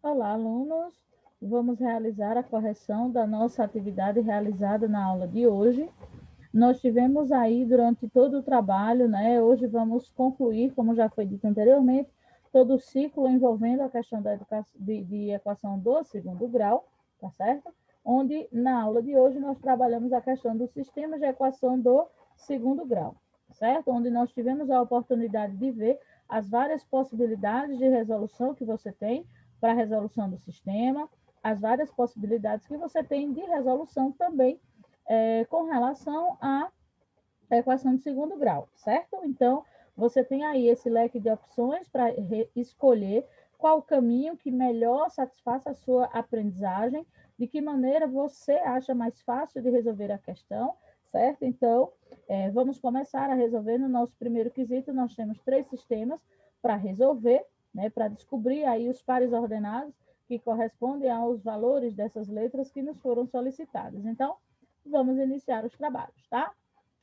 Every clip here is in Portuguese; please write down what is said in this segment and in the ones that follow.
Olá, alunos! Vamos realizar a correção da nossa atividade realizada na aula de hoje. Nós tivemos aí durante todo o trabalho, né? Hoje vamos concluir, como já foi dito anteriormente, todo o ciclo envolvendo a questão da educação, de equação do segundo grau, tá certo? Onde na aula de hoje nós trabalhamos a questão do sistema de equação do segundo grau, certo? Onde nós tivemos a oportunidade de ver as várias possibilidades de resolução que você tem para a resolução do sistema, as várias possibilidades que você tem de resolução também com relação à equação de segundo grau, certo? Então, você tem aí esse leque de opções para escolher qual o caminho que melhor satisfaça a sua aprendizagem, de que maneira você acha mais fácil de resolver a questão, certo? Então, vamos começar a resolver no nosso primeiro quesito. Nós temos 3 sistemas para resolver, né, para descobrir aí os pares ordenados que correspondem aos valores dessas letras que nos foram solicitadas. Então, vamos iniciar os trabalhos, tá?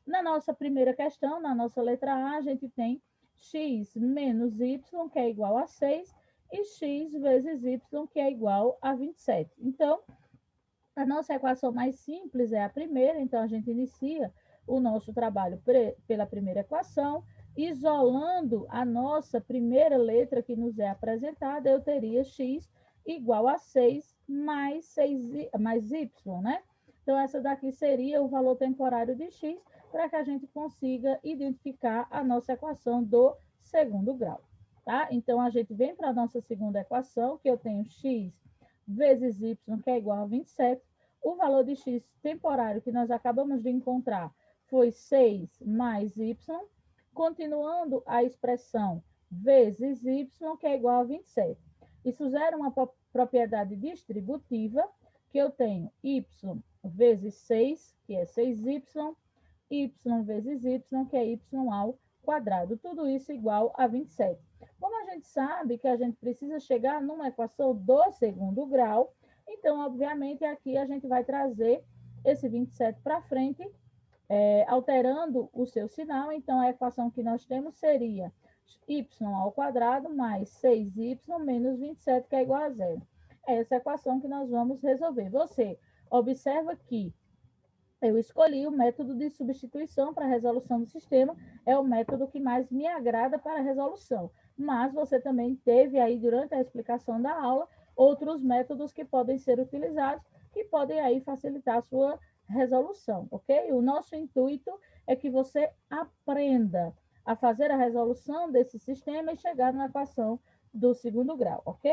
Na nossa primeira questão, na nossa letra A, a gente tem x menos y, que é igual a 6, e x vezes y, que é igual a 27. Então, a nossa equação mais simples é a primeira, então a gente inicia o nosso trabalho pela primeira equação, isolando a nossa primeira letra que nos é apresentada, eu teria x igual a 6 mais y, né? Então, essa daqui seria o valor temporário de x, para que a gente consiga identificar a nossa equação do segundo grau, tá? Então, a gente vem para a nossa segunda equação, que eu tenho x vezes y, que é igual a 27. O valor de x temporário que nós acabamos de encontrar foi 6 mais y, continuando a expressão vezes y, que é igual a 27. Isso gera uma propriedade distributiva, que eu tenho y vezes 6, que é 6y, y vezes y, que é y ao quadrado. Tudo isso igual a 27. Como a gente sabe que a gente precisa chegar numa equação do segundo grau, então, obviamente, aqui a gente vai trazer esse 27 para frente, alterando o seu sinal. Então, a equação que nós temos seria y ao quadrado mais 6y menos 27, que é igual a zero. É essa equação que nós vamos resolver. Você observa que eu escolhi o método de substituição para a resolução do sistema, é o método que mais me agrada para a resolução. Mas você também teve aí, durante a explicação da aula, outros métodos que podem ser utilizados, que podem aí facilitar a sua resolução, ok? O nosso intuito é que você aprenda a fazer a resolução desse sistema e chegar na equação do segundo grau, ok?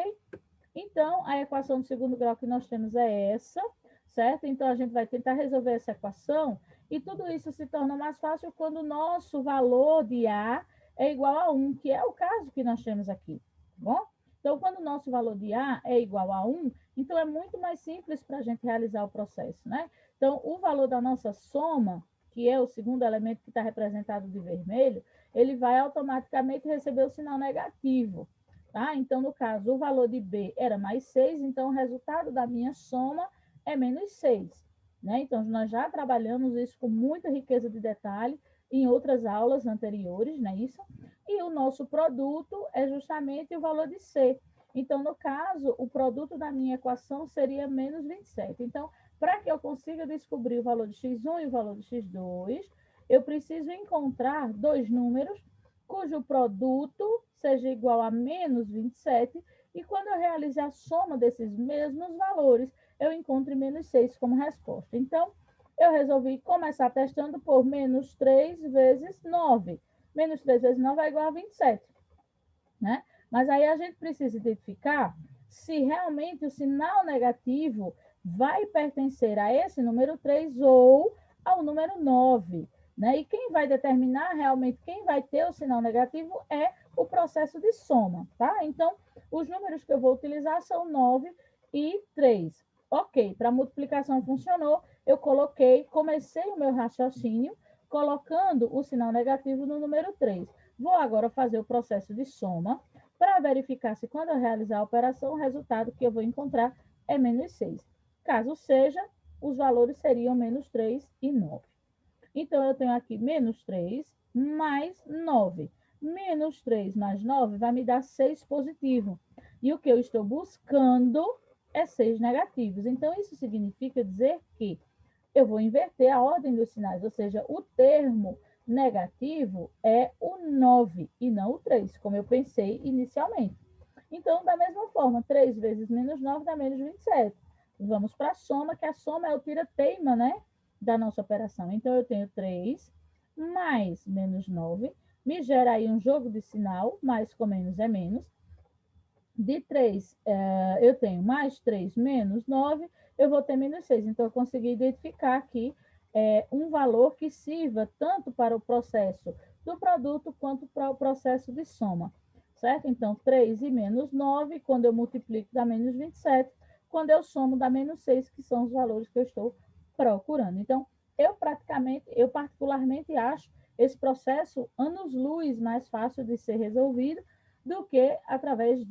Então, a equação do segundo grau que nós temos é essa, certo? Então, a gente vai tentar resolver essa equação e tudo isso se torna mais fácil quando o nosso valor de A é igual a 1, que é o caso que nós temos aqui, tá bom? Então, quando o nosso valor de A é igual a 1, então é muito mais simples para a gente realizar o processo, né? Então, o valor da nossa soma, que é o segundo elemento que está representado de vermelho, ele vai automaticamente receber o sinal negativo, tá? Então, no caso, o valor de B era mais 6, então o resultado da minha soma é menos 6. Né? Então, nós já trabalhamos isso com muita riqueza de detalhe em outras aulas anteriores, não é isso? E o nosso produto é justamente o valor de C. Então, no caso, o produto da minha equação seria menos 27. Então, para que eu consiga descobrir o valor de x1 e o valor de x2, eu preciso encontrar dois números cujo produto seja igual a menos 27, e quando eu realizar a soma desses mesmos valores, eu encontro menos 6 como resposta. Então, eu resolvi começar testando por menos 3 vezes 9. Menos 3 vezes 9 é igual a 27, né? Mas aí a gente precisa identificar se realmente o sinal negativo vai pertencer a esse número 3 ou ao número 9. Né? E quem vai determinar realmente quem vai ter o sinal negativo é o processo de soma. Tá? Então, os números que eu vou utilizar são 9 e 3. Ok, para a multiplicação funcionou, eu comecei o meu raciocínio colocando o sinal negativo no número 3. Vou agora fazer o processo de soma para verificar se quando eu realizar a operação, o resultado que eu vou encontrar é menos 6. Caso seja, os valores seriam menos 3 e 9. Então, eu tenho aqui menos 3 mais 9. Menos 3 mais 9 vai me dar 6 positivo. E o que eu estou buscando é 6 negativos. Então, isso significa dizer que eu vou inverter a ordem dos sinais, ou seja, o termo negativo é o 9 e não o 3, como eu pensei inicialmente. Então, da mesma forma, 3 vezes menos 9 dá menos 27. Vamos para a soma, que a soma é o tira-teima, né, da nossa operação. Então, eu tenho 3 mais menos 9, me gera aí um jogo de sinal, mais com menos é menos. De 3, eu tenho mais 3 menos 9, eu vou ter menos 6. Então, eu consegui identificar aqui um valor que sirva tanto para o processo do produto quanto para o processo de soma, certo? Então, 3 e menos 9, quando eu multiplico, dá menos 27. Quando eu somo, dá menos 6, que são os valores que eu estou procurando. Então, eu particularmente acho esse processo anos-luz mais fácil de ser resolvido do que através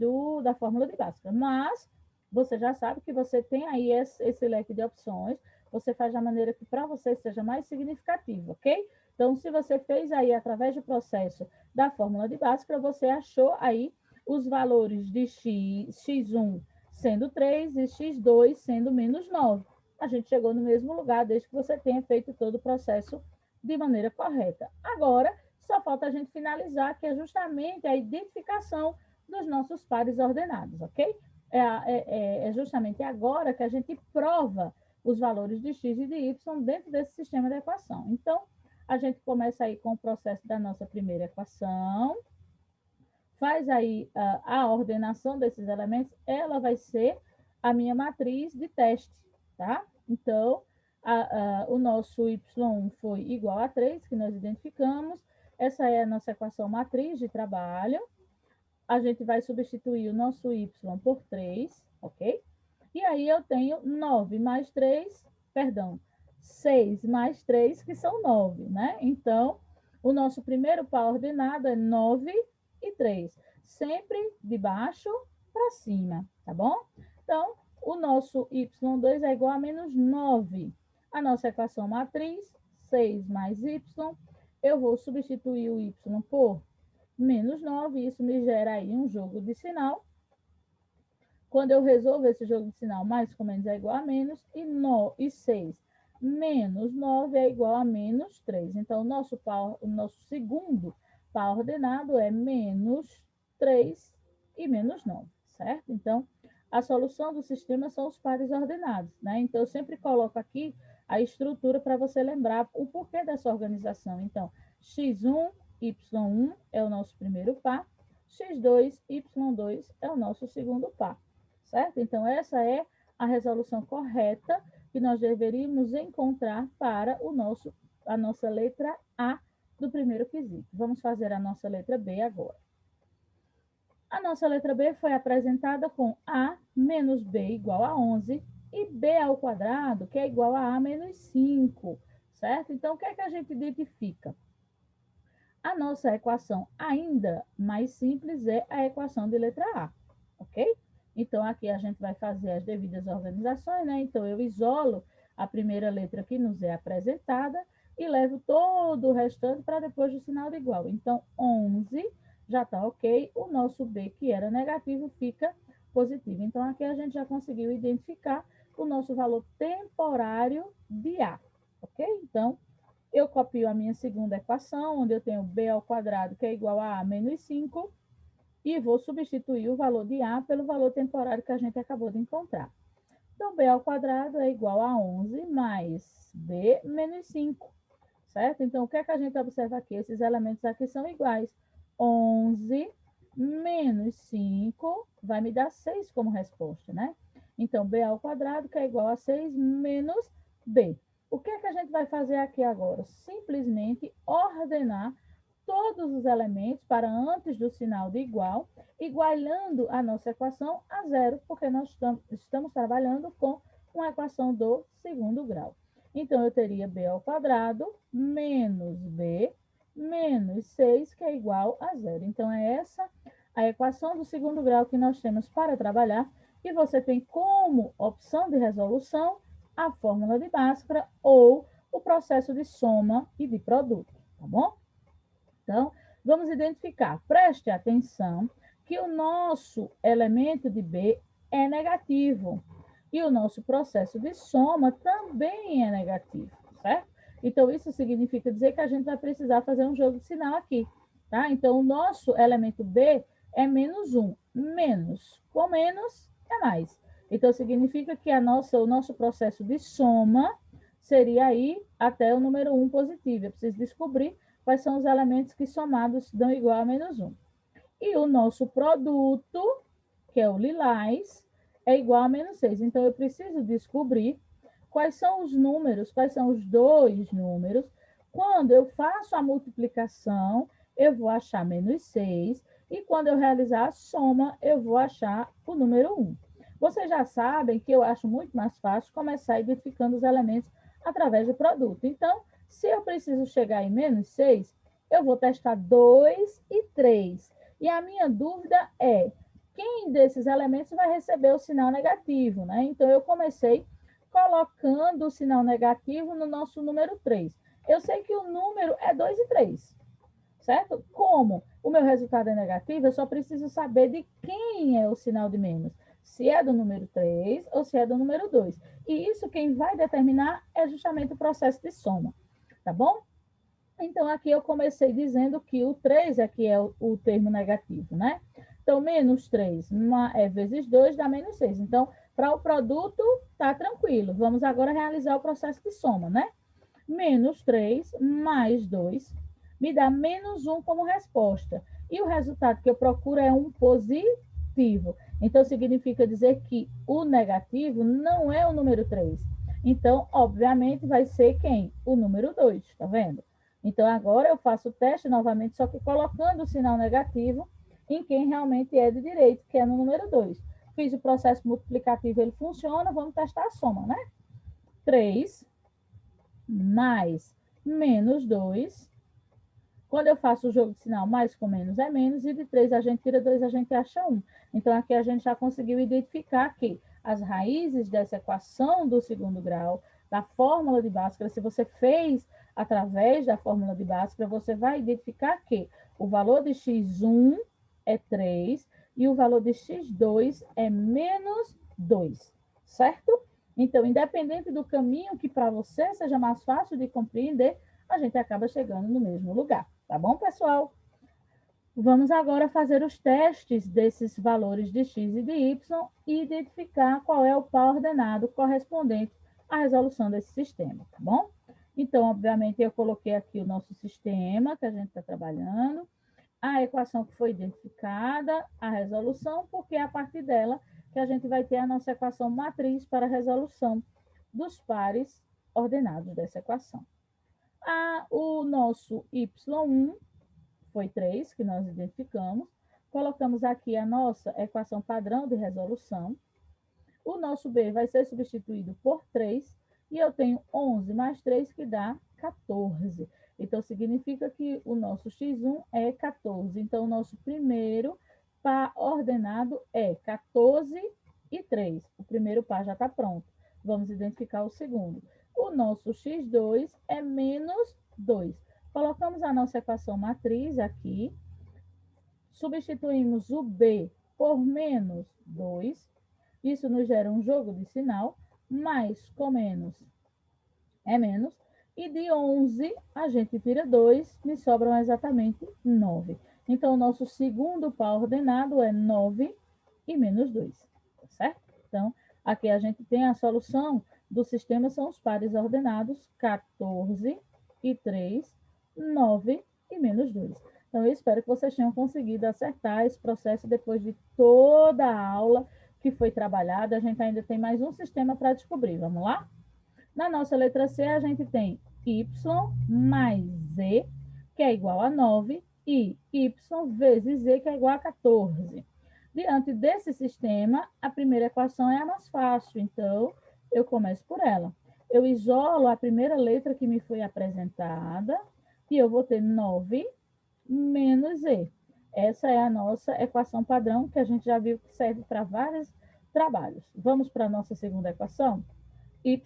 da fórmula de Bhaskara. Mas você já sabe que você tem aí esse leque de opções, você faz da maneira que para você seja mais significativo, ok? Então, se você fez aí através do processo da fórmula de Bhaskara, você achou aí os valores de x1 sendo 3 e x2 sendo menos 9. A gente chegou no mesmo lugar desde que você tenha feito todo o processo de maneira correta. Agora, só falta a gente finalizar, que é justamente a identificação dos nossos pares ordenados, ok? É justamente agora que a gente prova os valores de x e de y dentro desse sistema de equação. Então, a gente começa aí com o processo da nossa primeira equação, faz aí a ordenação desses elementos, ela vai ser a minha matriz de teste, tá? Então, o nosso y1 foi igual a 3, que nós identificamos. Essa é a nossa equação matriz de trabalho. A gente vai substituir o nosso y por 3, ok? E aí eu tenho 9 mais 3, perdão, 6 mais 3, que são 9, né? Então, o nosso primeiro par ordenado é 9 e 3, sempre de baixo para cima, tá bom? Então, o nosso y2 é igual a menos 9. A nossa equação matriz, 6 mais y, eu vou substituir o y por menos 9, isso me gera aí um jogo de sinal. Quando eu resolvo esse jogo de sinal, mais com menos é igual a menos, e 6 menos 9 é igual a menos 3. Então, o nosso segundo par ordenado é menos 3 e menos 9, certo? Então, a solução do sistema são os pares ordenados, né? Então, eu sempre coloco aqui a estrutura para você lembrar o porquê dessa organização. Então, x1, y1 é o nosso primeiro par, x2, y2 é o nosso segundo par, certo? Então, essa é a resolução correta que nós deveríamos encontrar para a nossa letra A do primeiro quesito. Vamos fazer a nossa letra B agora. A nossa letra B foi apresentada com A menos B igual a 11 e B ao quadrado, que é igual a A menos 5, certo? Então, o que é que a gente identifica? A nossa equação ainda mais simples é a equação de letra A, ok? Então, aqui a gente vai fazer as devidas organizações, né? Então, eu isolo a primeira letra que nos é apresentada e levo todo o restante para depois do sinal de igual. Então, 11 já está ok. O nosso B, que era negativo, fica positivo. Então, aqui a gente já conseguiu identificar o nosso valor temporário de A, ok? Então, eu copio a minha segunda equação, onde eu tenho b ao quadrado, que é igual a menos 5, e vou substituir o valor de A pelo valor temporário que a gente acabou de encontrar. Então, b ao quadrado é igual a 11 mais b menos 5, certo? Então, o que é que a gente observa aqui? Esses elementos aqui são iguais. 11 menos 5 vai me dar 6 como resposta, né? Então, b ao quadrado, que é igual a 6 menos b. O que é que a gente vai fazer aqui agora? Simplesmente ordenar todos os elementos para antes do sinal de igual, igualando a nossa equação a zero, porque nós estamos trabalhando com uma equação do segundo grau. Então, eu teria b ao quadrado menos b menos 6, que é igual a zero. Então, é essa a equação do segundo grau que nós temos para trabalhar, e você tem como opção de resolução a fórmula de Bhaskara ou o processo de soma e de produto, tá bom? Então, vamos identificar, preste atenção, que o nosso elemento de B é negativo. E o nosso processo de soma também é negativo, certo? Então, isso significa dizer que a gente vai precisar fazer um jogo de sinal aqui, tá? Então, o nosso elemento B é menos 1. Menos com menos é mais. Então, significa que o nosso processo de soma seria aí até o número 1 positivo. Eu preciso descobrir quais são os elementos que somados dão igual a menos 1. E o nosso produto, que é o lilás, é igual a menos 6. Então, eu preciso descobrir quais são os números, quais são os dois números. Quando eu faço a multiplicação, eu vou achar menos 6. E quando eu realizar a soma, eu vou achar o número 1. Vocês já sabem que eu acho muito mais fácil começar identificando os elementos através do produto. Então, se eu preciso chegar em menos 6, eu vou testar 2 e 3. E a minha dúvida é, quem desses elementos vai receber o sinal negativo, né? Então, eu comecei colocando o sinal negativo no nosso número 3. Eu sei que o número é 2 e 3, certo? Como o meu resultado é negativo, eu só preciso saber de quem é o sinal de menos. Se é do número 3 ou se é do número 2. E isso quem vai determinar é justamente o processo de soma, tá bom? Então, aqui eu comecei dizendo que o 3 aqui é o termo negativo, né? Então, menos 3 vezes 2 dá menos 6. Então, para o produto, tá tranquilo. Vamos agora realizar o processo de soma, né? Menos 3 mais 2 me dá menos 1 como resposta. E o resultado que eu procuro é um positivo. Então, significa dizer que o negativo não é o número 3. Então, obviamente, vai ser quem? O número 2, tá vendo? Então, agora eu faço o teste novamente, só que colocando o sinal negativo em quem realmente é de direito, que é no número 2. Fiz o processo multiplicativo, ele funciona, vamos testar a soma, né? 3 mais menos 2. Quando eu faço o jogo de sinal mais com menos é menos, e de 3 a gente tira 2, a gente acha 1. Então, aqui a gente já conseguiu identificar que as raízes dessa equação do segundo grau, da fórmula de Bhaskara, se você fez através da fórmula de Bhaskara, você vai identificar que o valor de x1 é 3 e o valor de x2 é menos 2, certo? Então, independente do caminho que para você seja mais fácil de compreender, a gente acaba chegando no mesmo lugar. Tá bom, pessoal? Vamos agora fazer os testes desses valores de x e de y e identificar qual é o par ordenado correspondente à resolução desse sistema, tá bom? Então, obviamente, eu coloquei aqui o nosso sistema que a gente está trabalhando, a equação que foi identificada, a resolução, porque é a partir dela que a gente vai ter a nossa equação matriz para a resolução dos pares ordenados dessa equação. O nosso y1 foi 3, que nós identificamos. Colocamos aqui a nossa equação padrão de resolução. O nosso b vai ser substituído por 3, e eu tenho 11 mais 3, que dá 14. Então, significa que o nosso x1 é 14. Então, o nosso primeiro par ordenado é 14 e 3. O primeiro par já está pronto. Vamos identificar o segundo. O nosso x2 é menos 2. Colocamos a nossa equação matriz aqui. Substituímos o b por menos 2. Isso nos gera um jogo de sinal. Mais com menos é menos. E de 11, a gente tira 2, me sobram exatamente 9. Então, o nosso segundo par ordenado é 9 e menos 2, tá certo? Então, aqui a gente tem a solução do sistema, são os pares ordenados, 14 e 3, 9 e menos 2. Então, eu espero que vocês tenham conseguido acertar esse processo depois de toda a aula que foi trabalhada. A gente ainda tem mais um sistema para descobrir. Vamos lá? Na nossa letra C, a gente tem y mais z, que é igual a 9, e y vezes z, que é igual a 14. Diante desse sistema, a primeira equação é a mais fácil, então eu começo por ela. Eu isolo a primeira letra que me foi apresentada, e eu vou ter 9 menos z. Essa é a nossa equação padrão, que a gente já viu que serve para vários trabalhos. Vamos para a nossa segunda equação? Y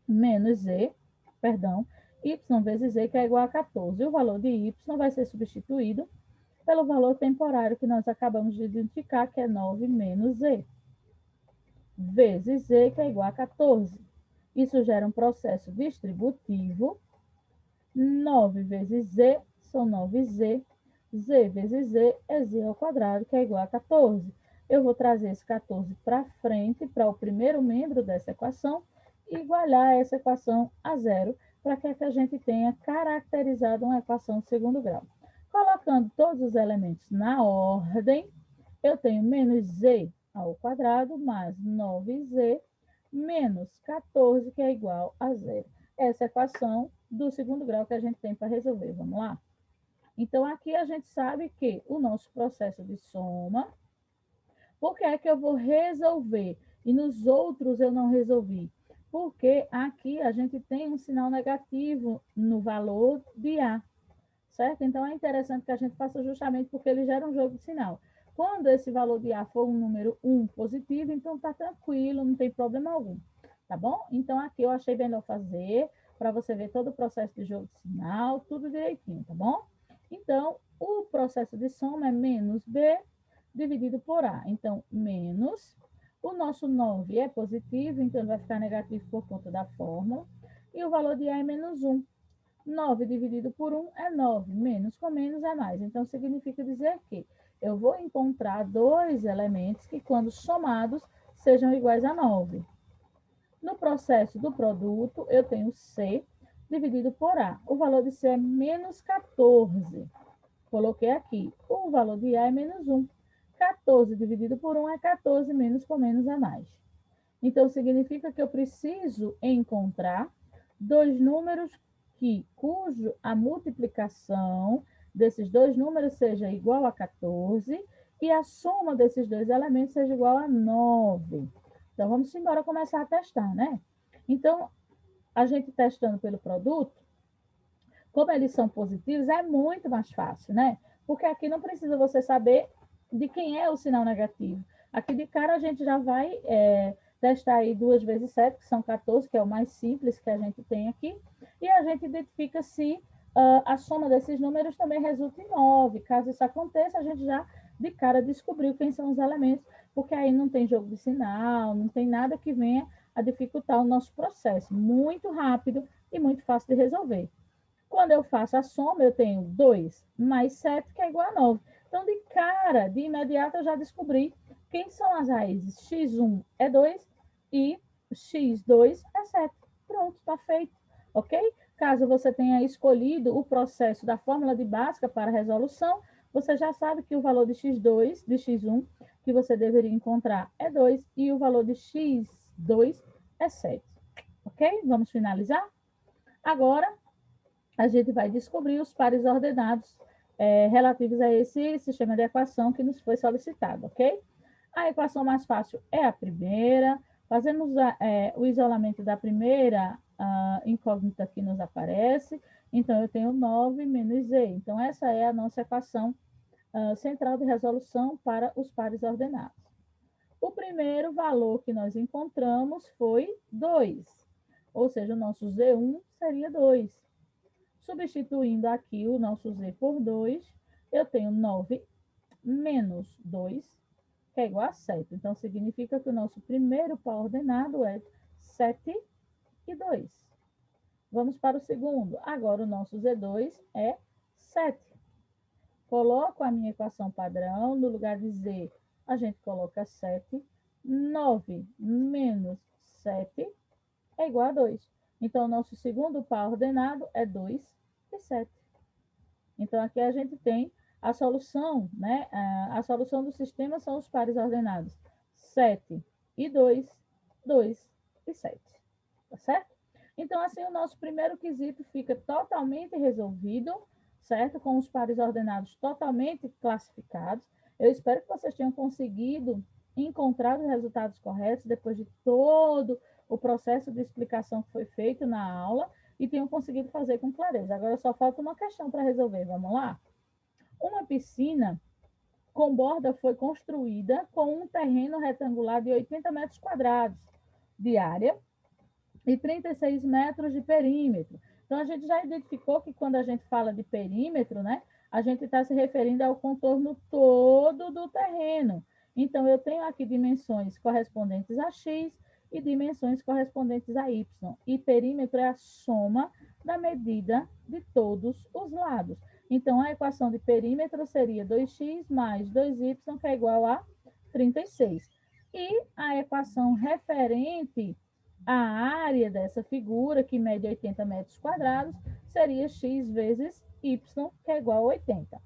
menos z, perdão, y vezes z, que é igual a 14. O valor de y vai ser substituído pelo valor temporário que nós acabamos de identificar, que é 9 menos Z, vezes Z, que é igual a 14. Isso gera um processo distributivo. 9 vezes Z são 9Z. Z vezes Z é Z ao quadrado, que é igual a 14. Eu vou trazer esse 14 para frente, para o primeiro membro dessa equação, e igualar essa equação a zero, para que a gente tenha caracterizado uma equação de segundo grau. Colocando todos os elementos na ordem, eu tenho menos Z ao quadrado mais 9Z menos 14, que é igual a zero. Essa é a equação do segundo grau que a gente tem para resolver. Vamos lá? Então, aqui a gente sabe que o nosso processo de soma, por que é que eu vou resolver e nos outros eu não resolvi? Porque aqui a gente tem um sinal negativo no valor de A, certo? Então, é interessante que a gente faça justamente porque ele gera um jogo de sinal. Quando esse valor de A for um número 1 positivo, então está tranquilo, não tem problema algum, tá bom? Então, aqui eu achei melhor fazer, para você ver todo o processo de jogo de sinal, tudo direitinho, tá bom? Então, o processo de soma é menos B dividido por A. Então, menos, o nosso 9 é positivo, então ele vai ficar negativo por conta da fórmula, e o valor de A é menos 1. 9 dividido por 1 é 9, menos com menos é mais. Então, significa dizer que eu vou encontrar dois elementos que, quando somados, sejam iguais a 9. No processo do produto, eu tenho C dividido por A. O valor de C é menos 14. Coloquei aqui. O valor de A é menos 1. 14 dividido por 1 é 14, menos com menos é mais. Então, significa que eu preciso encontrar dois números cujo a multiplicação desses dois números seja igual a 14 e a soma desses dois elementos seja igual a 9. Então, vamos embora começar a testar, né? Então, a gente testando pelo produto, como eles são positivos, é muito mais fácil, né? Porque aqui não precisa você saber de quem é o sinal negativo. Aqui de cara a gente já vai testar aí 2 vezes 7, que são 14, que é o mais simples que a gente tem aqui, e a gente identifica se a soma desses números também resulta em 9. Caso isso aconteça, a gente já de cara descobriu quem são os elementos, porque aí não tem jogo de sinal, não tem nada que venha a dificultar o nosso processo. Muito rápido e muito fácil de resolver. Quando eu faço a soma, eu tenho 2 mais 7, que é igual a 9. Então, de cara, de imediato, eu já descobri quem são as raízes. X1 é 2 e X2 é 7. Pronto, está feito, ok? Caso você tenha escolhido o processo da fórmula de Bhaskara para resolução, você já sabe que o valor de X2, de X1, que você deveria encontrar é 2 e o valor de X2 é 7. Ok? Vamos finalizar? Agora, a gente vai descobrir os pares ordenados relativos a esse sistema de equação que nos foi solicitado, ok? A equação mais fácil é a primeira. Fazemos o isolamento da primeira incógnita que nos aparece. Então, eu tenho 9 menos Z. Então, essa é a nossa equação central de resolução para os pares ordenados. O primeiro valor que nós encontramos foi 2. Ou seja, o nosso Z1 seria 2. Substituindo aqui o nosso Z por 2, eu tenho 9 menos 2, que é igual a 7. Então, significa que o nosso primeiro par ordenado é 7 e 2. Vamos para o segundo. Agora, o nosso Z2 é 7. Coloco a minha equação padrão. No lugar de Z, a gente coloca 7. 9 menos 7 é igual a 2. Então, o nosso segundo par ordenado é 2 e 7. Então, aqui a gente tem a solução, né? A solução do sistema são os pares ordenados 7 e 2, 2 e 7. Tá certo? Então, assim, o nosso primeiro quesito fica totalmente resolvido, certo? Com os pares ordenados totalmente classificados. Eu espero que vocês tenham conseguido encontrar os resultados corretos depois de todo o processo de explicação que foi feito na aula e tenham conseguido fazer com clareza. Agora só falta uma questão para resolver. Vamos lá? Uma piscina com borda foi construída com um terreno retangular de 80 metros quadrados de área e 36 metros de perímetro. Então, a gente já identificou que quando a gente fala de perímetro, né, A gente está se referindo ao contorno todo do terreno. Então, eu tenho aqui dimensões correspondentes a x e dimensões correspondentes a y. E perímetro é a soma da medida de todos os lados. Então, a equação de perímetro seria 2x mais 2y, que é igual a 36. E a equação referente à área dessa figura, que mede 80 metros quadrados, seria x vezes y, que é igual a 80.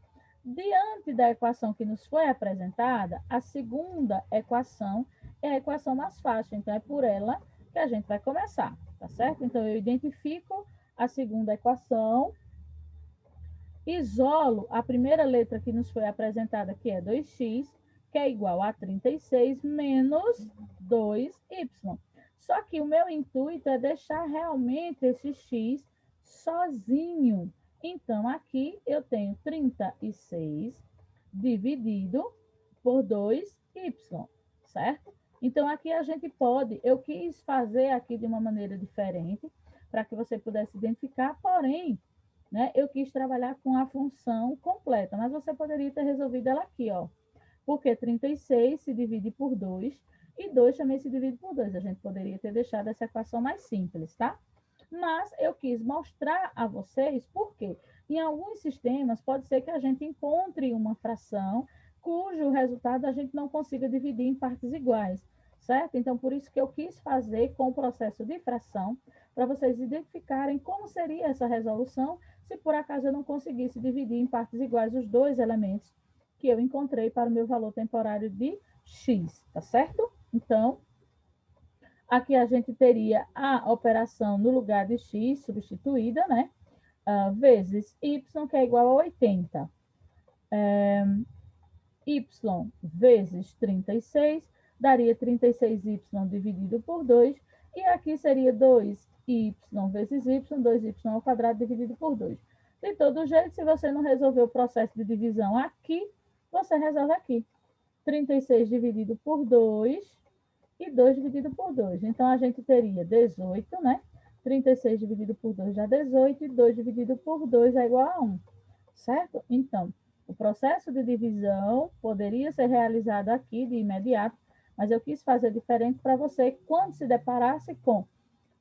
Diante da equação que nos foi apresentada, a segunda equação é a equação mais fácil, então é por ela que a gente vai começar, tá certo? Então, eu identifico a segunda equação, isolo a primeira letra que nos foi apresentada, que é 2x, que é igual a 36 menos 2y. Só que o meu intuito é deixar realmente esse x sozinho. Então, aqui eu tenho 36 dividido por 2y, certo? Então, aqui a gente pode, eu quis fazer aqui de uma maneira diferente, para que você pudesse identificar, porém, né, eu quis trabalhar com a função completa, mas você poderia ter resolvido ela aqui, ó. Porque 36 se divide por 2 e 2 também se divide por 2. A gente poderia ter deixado essa equação mais simples, tá? Mas eu quis mostrar a vocês por quê. Em alguns sistemas, pode ser que a gente encontre uma fração cujo resultado a gente não consiga dividir em partes iguais, certo? Então, por isso que eu quis fazer com o processo de fração, para vocês identificarem como seria essa resolução se por acaso eu não conseguisse dividir em partes iguais os dois elementos que eu encontrei para o meu valor temporário de x, tá certo? Então, aqui a gente teria a operação no lugar de x substituída, né? Vezes y, que é igual a 80. Y vezes 36, daria 36y dividido por 2, e aqui seria 2y vezes y, 2y ao quadrado dividido por 2. De todo jeito, se você não resolver o processo de divisão aqui, você resolve aqui. 36 dividido por 2 e 2 dividido por 2. Então, a gente teria 18, né? 36 dividido por 2 dá 18, e 2 dividido por 2 é igual a 1, certo? Então, o processo de divisão poderia ser realizado aqui de imediato, mas eu quis fazer diferente para você, quando se deparasse com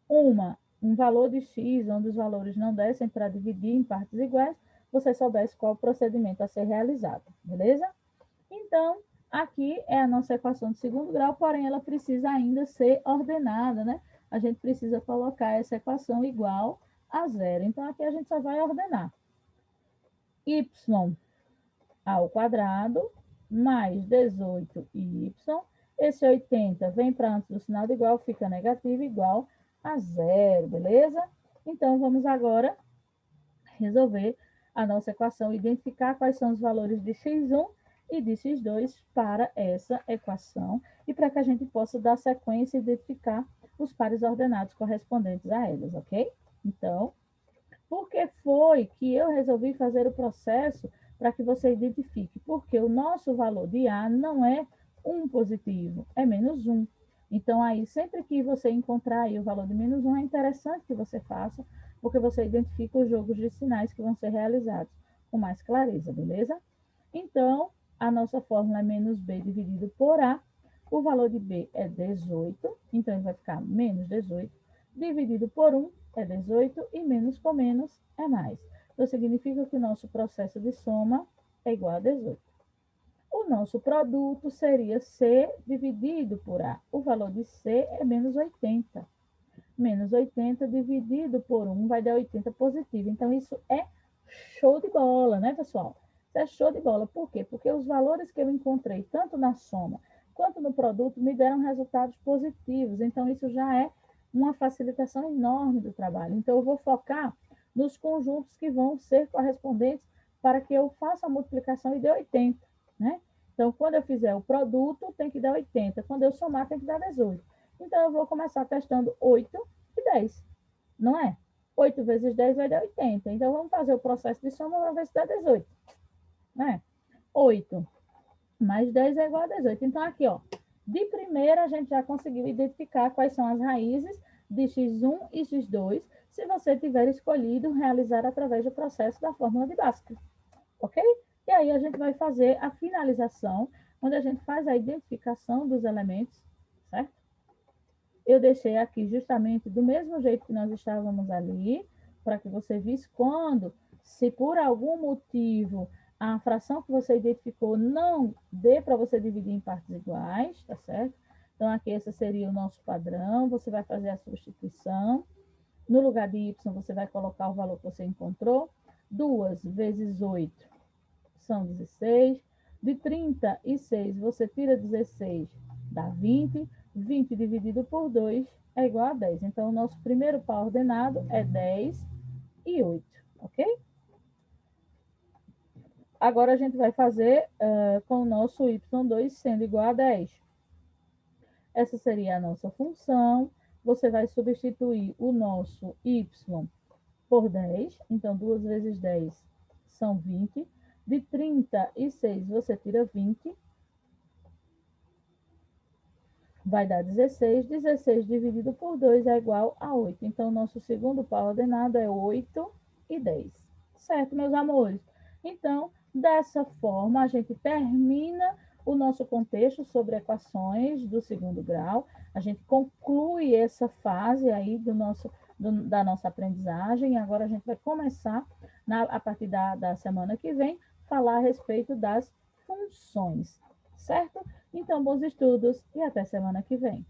um valor de x, onde os valores não dessem para dividir em partes iguais, você soubesse qual o procedimento a ser realizado, beleza? Então, aqui é a nossa equação de segundo grau, porém ela precisa ainda ser ordenada, né? A gente precisa colocar essa equação igual a zero. Então, aqui a gente só vai ordenar y ao quadrado mais 18y. Esse 80 vem para antes do sinal de igual, fica negativo, igual a zero, beleza? Então, vamos agora resolver a nossa equação, identificar quais são os valores de x1 e de x2 para essa equação, e para que a gente possa dar sequência e identificar os pares ordenados correspondentes a elas, ok? Então, por que foi que eu resolvi fazer o processo para que você identifique? Porque o nosso valor de A não é 1 positivo, é menos 1. Então, aí, sempre que você encontrar aí o valor de menos 1, é interessante que você faça, porque você identifica os jogos de sinais que vão ser realizados com mais clareza, beleza? Então, a nossa fórmula é menos B dividido por A. O valor de B é 18, então ele vai ficar menos 18, dividido por 1 é 18, e menos com menos é mais. Então, significa que o nosso processo de soma é igual a 18. O nosso produto seria C dividido por A. O valor de C é menos 80. Menos 80 dividido por 1 vai dar 80 positivo. Então, isso é show de bola, né, pessoal? Isso é show de bola. Por quê? Porque os valores que eu encontrei, tanto na soma quanto no produto, me deram resultados positivos. Então, isso já é uma facilitação enorme do trabalho. Então, eu vou focar nos conjuntos que vão ser correspondentes para que eu faça a multiplicação e dê 80, né? Então, quando eu fizer o produto, tem que dar 80. Quando eu somar, tem que dar 18. Então, eu vou começar testando 8 e 10, não é? 8 vezes 10 vai dar 80. Então, vamos fazer o processo de soma para ver se dá 18, né? 8 mais 10 é igual a 18. Então, aqui, ó, de primeira, a gente já conseguiu identificar quais são as raízes de x1 e x2, se você tiver escolhido realizar através do processo da fórmula de Bhaskara. ok? E aí a gente vai fazer a finalização, onde a gente faz a identificação dos elementos, certo? Eu deixei aqui justamente do mesmo jeito que nós estávamos ali, para que você visse quando, se por algum motivo a fração que você identificou não dê para você dividir em partes iguais, tá certo? Então, aqui esse seria o nosso padrão, você vai fazer a substituição. No lugar de y, você vai colocar o valor que você encontrou. 2 vezes 8 são 16. De 36, você tira 16, dá 20. 20 dividido por 2 é igual a 10. Então, o nosso primeiro par ordenado é 10 e 8, ok? Agora, a gente vai fazer com o nosso y2 sendo igual a 10. Essa seria a nossa função. Você vai substituir o nosso y por 10. Então, 2 vezes 10 são 20. De 36, você tira 20. Vai dar 16. 16 dividido por 2 é igual a 8. Então, nosso segundo par ordenado é 8 e 10. Certo, meus amores? Então, dessa forma, a gente termina o nosso contexto sobre equações do segundo grau. A gente conclui essa fase aí da nossa aprendizagem. Agora, a gente vai começar, a partir da semana que vem, falar a respeito das funções. Certo? Então, bons estudos e até semana que vem.